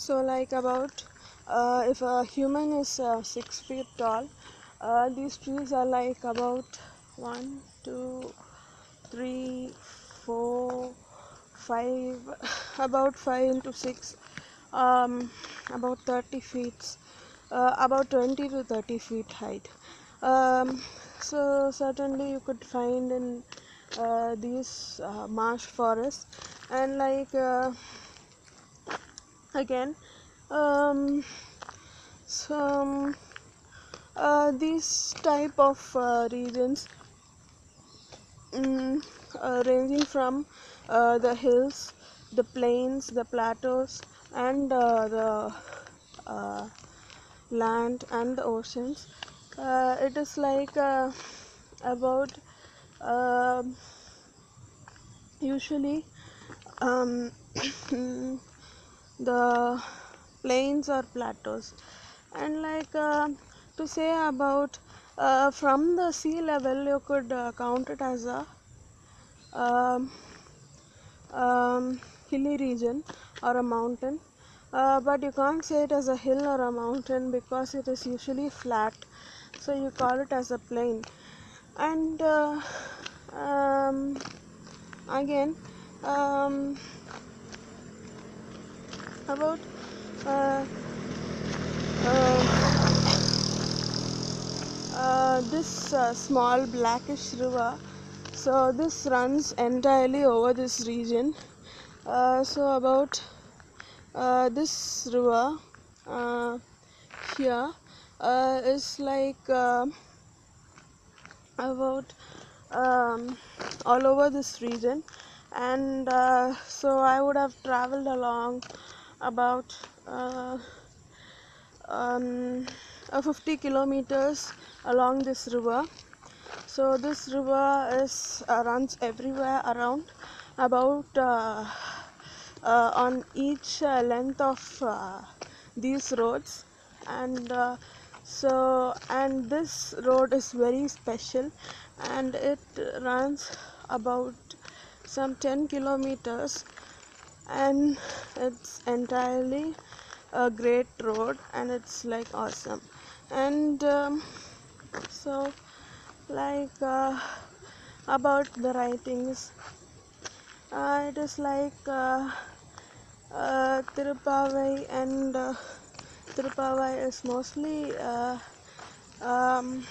So like about if a human is 6 feet tall, these trees are like about 1, 2, 3, 4, 5, about 5 into 6, about 30 feet, about 20 to 30 feet height. So certainly you could find in these marsh forests, and like again some these type of regions, ranging from the hills, the plains, the plateaus, and the uh, land and the oceans. It is like about um usually um, the plains or plateaus, and like to say about from the sea level you could count it as a um, hilly region or a mountain, but you can't say it as a hill or a mountain because it is usually flat, so you call it as a plain. And um, again um, about uh, uh, this small blackish river, so this runs entirely over this region. So about this river uh, here is like about all over this region, and so I would have traveled along about um, 50 kilometers along this river. So this river is runs everywhere around, about on each length of these roads, and and this road is very special, and it runs about some 10 kilometers, and it's entirely a great road, and it's like awesome. And so like about the writings, it is like Tirupavai, and Tirupavai is mostly um,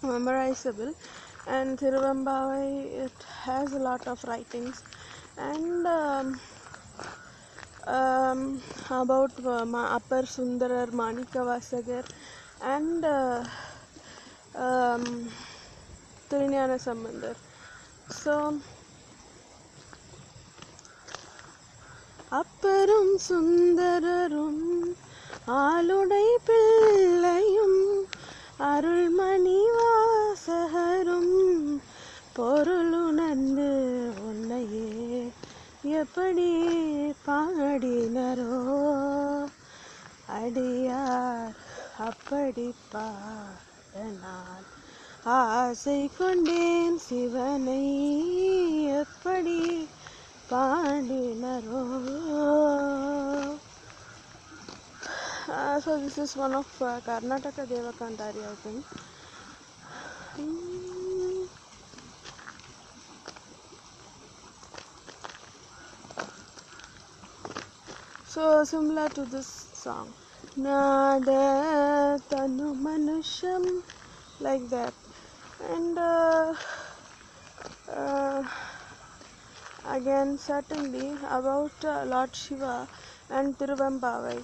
memorizable, and Tiruvambavai, it has a lot of writings. And about Appar Sundarar, Manikavasagar, and um, Thirunjana Sambandar. So அப்பரும் சுந்தரரும் ஆளுடை பிள்ளையும் அருள்மணி வாசகரும் பொருளுணர்ந்து உன்னையே எப்படி பாடினரோ அடியார் அப்படி பாட நான் ஆசை கொண்டேன் சிவனை எப்படி பாடினரோ. So this is one of Karnataka Devakantari, I think. So similar to this song, Nada Tanu Manusham, like that. And again certainly about Lord Shiva and Tiruvambavai.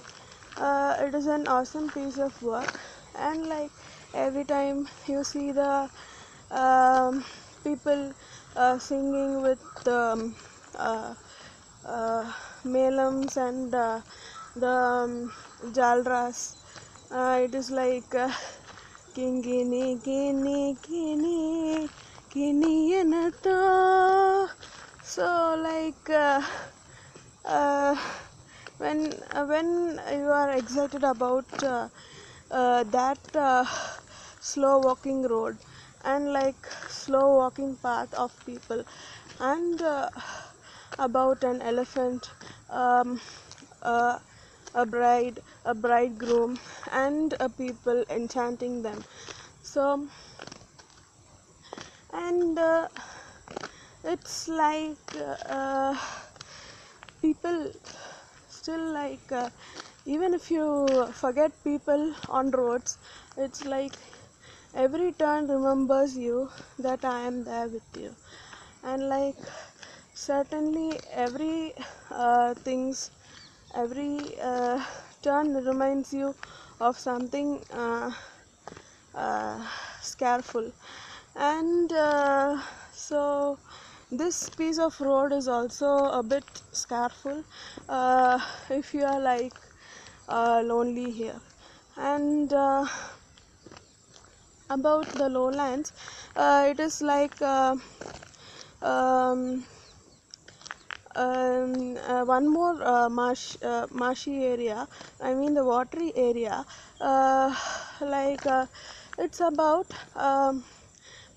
It is an awesome piece of work, and like every time you see the people singing with uh, melams and the jalras, it is like kingini kini kini kini yanata. So like when you are excited about that slow walking road, and like slow walking path of people, and about an elephant uh, a bride, a bridegroom, and a people enchanting them. So, and it's like people still like even if you forget people on roads, it's like every turn remembers you that I am there with you. And like certainly every things, every turn reminds you of something uh, scareful. And so this piece of road is also a bit scareful if you are like lonely here. And about the lowlands, it is like um, one more marshy area, I mean the watery area, like it's about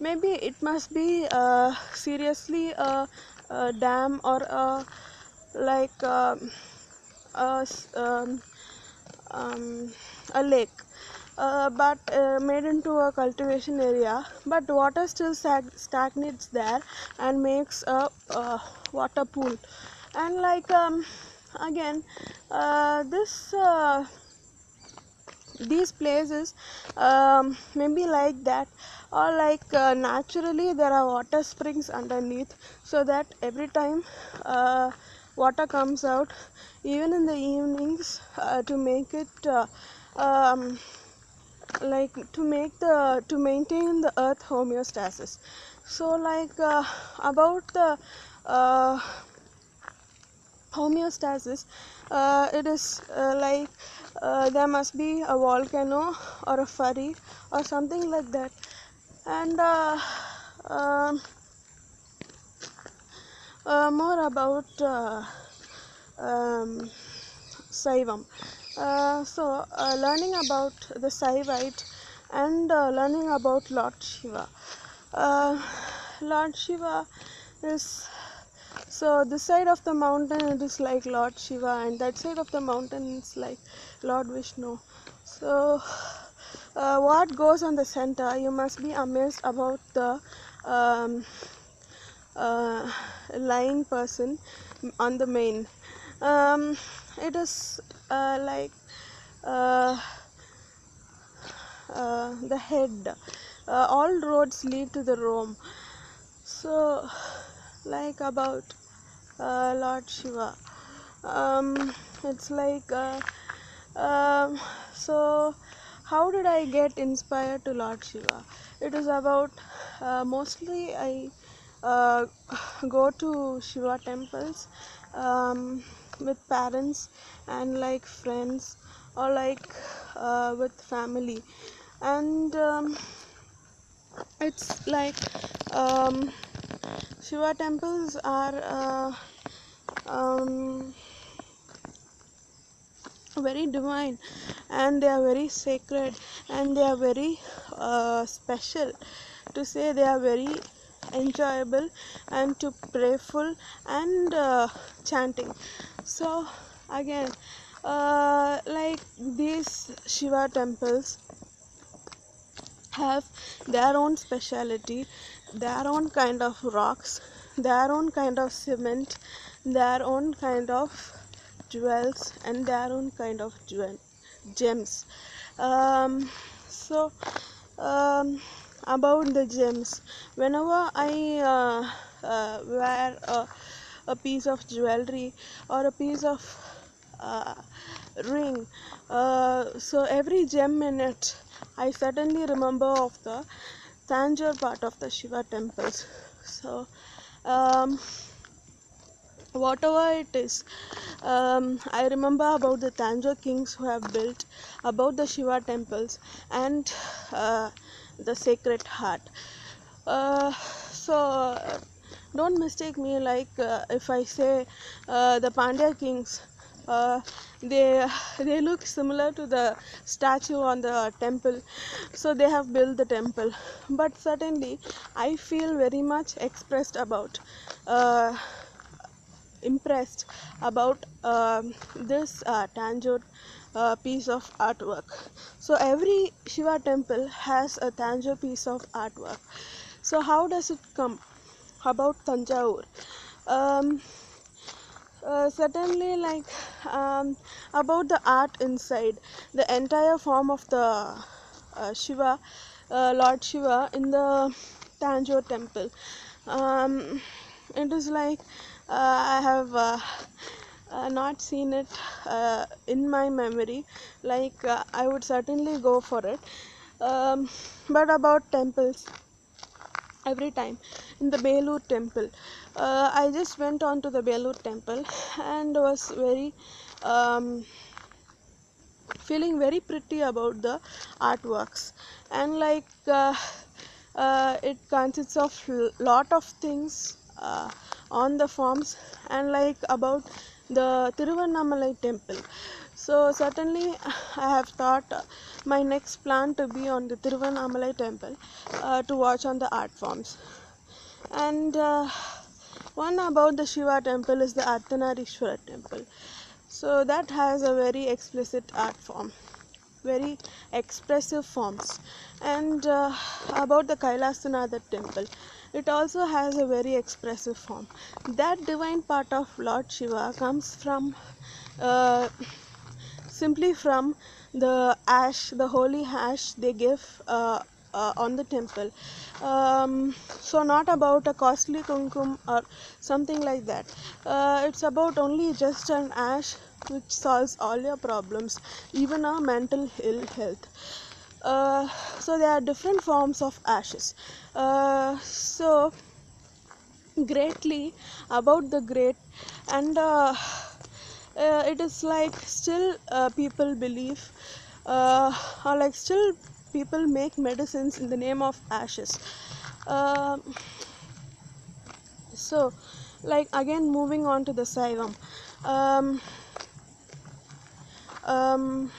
maybe it must be seriously a dam or a like a, um, a lake, but made into a cultivation area, but water still stagnates there and makes a water pool. And like again this these places maybe like that, or like naturally there are water springs underneath, so that every time water comes out even in the evenings to make it um, like to maintain the earth homeostasis. So like about the uh, homeostasis, it is like there must be a volcano or a furry or something like that. And um, more about um, Saivam. Learning about the Saivite and learning about Lord Shiva. Uh, Lord Shiva is, so this side of the mountain it is like Lord Shiva, and that side of the mountain is like Lord Vishnu. So what goes on the center, you must be amazed about the um, uh, lying person on the main. It is like uh, the head. All roads lead to the Rome. So, like about Lord Shiva. It's like so. How did I get inspired to Lord Shiva? It is about mostly I uh, go to Shiva temples with parents and like friends, or like with family. And it's like um, Shiva temples are um, very divine, and they are very sacred, and they are very special, to say they are very enjoyable and to prayerful and chanting. So again like these Shiva temples have their own speciality, their own kind of rocks, their own kind of cement, their own kind of jewels, and their own kind of gems. So about the gems, whenever I wear a piece of jewelry or a piece of uh, ring, so every gem in it, I suddenly remember of the Tanjore part of the Shiva temples. So whatever it is, I remember about the Tanjore kings who have built about the Shiva temples and the Sacred Heart. So don't mistake me like if I say the Pandya kings, uh, they they look similar to the statue on the temple, so they have built the temple. But certainly I feel very much expressed about uh, impressed about this Tanjore piece of artwork. So every Shiva temple has a Tanjore piece of artwork. So how does it come about Tanjore? Um, Certainly, like about the art inside, the entire form of the Shiva, Lord Shiva in the Tanjore temple. It is like I have not seen it in my memory. Like I would certainly go for it. But about temples, every time in the Belur temple, I just went on to the Belur temple and was very feeling very pretty about the artworks. And like it consists of lot of things on the forms. And like about the Tiruvannamalai temple, so certainly I have thought my next plan to be on the Tiruvannamalai temple to watch on the art forms. And one about the Shiva temple is the Ardhanarishwara temple. So that has a very explicit art form, very expressive forms. And about the Kailasanatha temple, it also has a very expressive form. That divine part of Lord Shiva comes from simply from the ash, the holy ash they give on the temple. So not about a costly kumkum or something like that. It's about only just an ash which solves all your problems, even our mental ill health. So there are different forms of ashes. So greatly about the great. And it is like still people believe or like still people make medicines in the name of ashes. Um so like again moving on to the Saivam. um, um,